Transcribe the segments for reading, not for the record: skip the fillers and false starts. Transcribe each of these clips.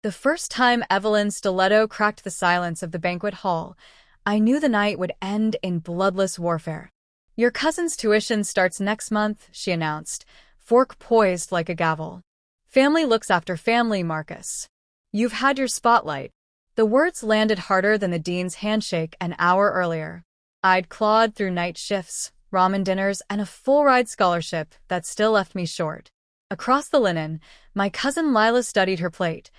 The first time Evelyn's stiletto cracked the silence of the banquet hall, I knew the night would end in bloodless warfare. "Your cousin's tuition starts next month," she announced, fork poised like a gavel. "Family looks after family, Marcus. You've had your spotlight." The words landed harder than the dean's handshake an hour earlier. I'd clawed through night shifts, ramen dinners, and a full-ride scholarship that still left me short. Across the linen, my cousin Lila studied her plate.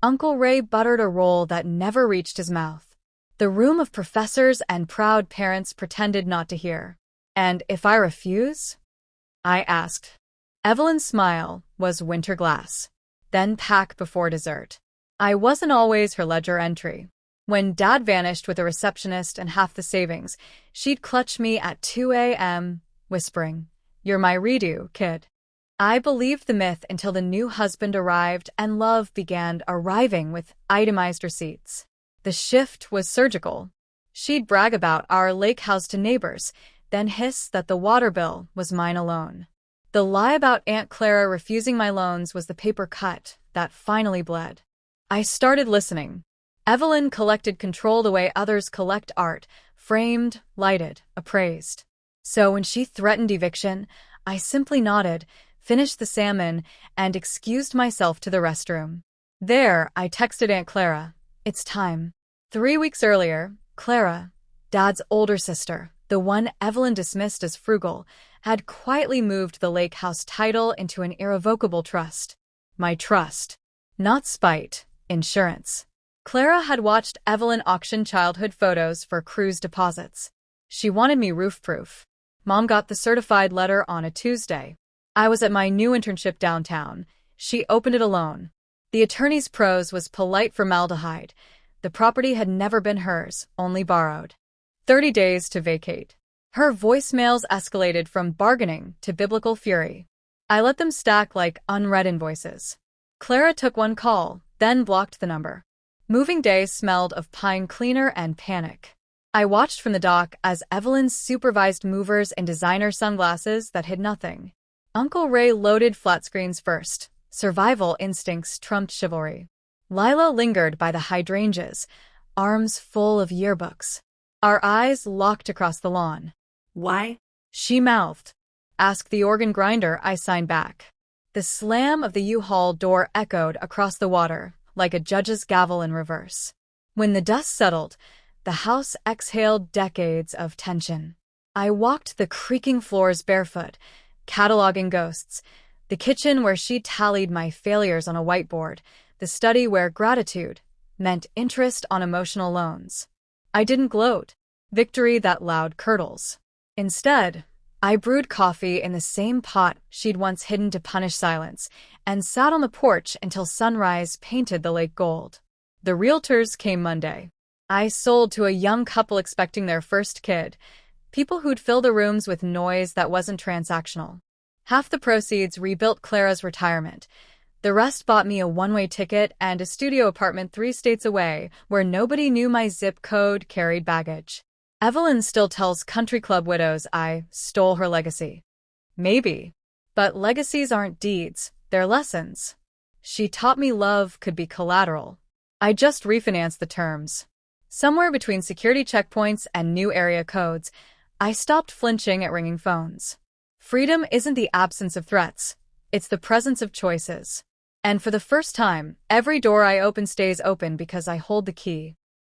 Uncle Ray buttered a roll that never reached his mouth. The room of professors and proud parents pretended not to hear. "And if I refuse?" I asked. Evelyn's smile was winter glass. "Then pack before dessert." I wasn't always her ledger entry. When Dad vanished with a receptionist and half the savings, she'd clutch me at 2 a.m., whispering, "You're my redo, kid." I believed the myth until the new husband arrived and love began arriving with itemized receipts. The shift was surgical. She'd brag about our lake house to neighbors, then hiss that the water bill was mine alone. The lie about Aunt Clara refusing my loans was the paper cut that finally bled. I started listening. Evelyn collected control the way others collect art, framed, lighted, appraised. So when she threatened eviction, I simply nodded, finished the salmon, and excused myself to the restroom. There, I texted Aunt Clara, "It's time." 3 weeks earlier, Clara, Dad's older sister, the one Evelyn dismissed as frugal, had quietly moved the lake house title into an irrevocable trust. My trust. Not spite, insurance. Clara had watched Evelyn auction childhood photos for cruise deposits. She wanted me roof-proof. Mom got the certified letter on a Tuesday. I was at my new internship downtown. She opened it alone. The attorney's prose was polite formaldehyde. The property had never been hers, only borrowed. 30 days to vacate. Her voicemails escalated from bargaining to biblical fury. I let them stack like unread invoices. Clara took one call, then blocked the number. Moving days smelled of pine cleaner and panic. I watched from the dock as Evelyn supervised movers in designer sunglasses that hid nothing. Uncle Ray loaded flat screens first. Survival instincts trumped chivalry. Lila lingered by the hydrangeas, arms full of yearbooks. Our eyes locked across the lawn. "Why?" she mouthed. "Ask the organ grinder," I signed back. The slam of the U-Haul door echoed across the water, like a judge's gavel in reverse. When the dust settled, the house exhaled decades of tension. I walked the creaking floors barefoot, cataloging ghosts, the kitchen where she tallied my failures on a whiteboard, the study where gratitude meant interest on emotional loans. I didn't gloat, victory that loud curdles. Instead, I brewed coffee in the same pot she'd once hidden to punish silence, and sat on the porch until sunrise painted the lake gold. The realtors came Monday. I sold to a young couple expecting their first kid, people who'd fill the rooms with noise that wasn't transactional. Half the proceeds rebuilt Clara's retirement. The rest bought me a one-way ticket and a studio apartment 3 states away, where nobody knew my zip code carried baggage. Evelyn still tells country club widows I stole her legacy. Maybe. But legacies aren't deeds, they're lessons. She taught me love could be collateral. I just refinanced the terms. Somewhere between security checkpoints and new area codes, I stopped flinching at ringing phones. Freedom isn't the absence of threats, it's the presence of choices. And for the first time, every door I open stays open because I hold the key.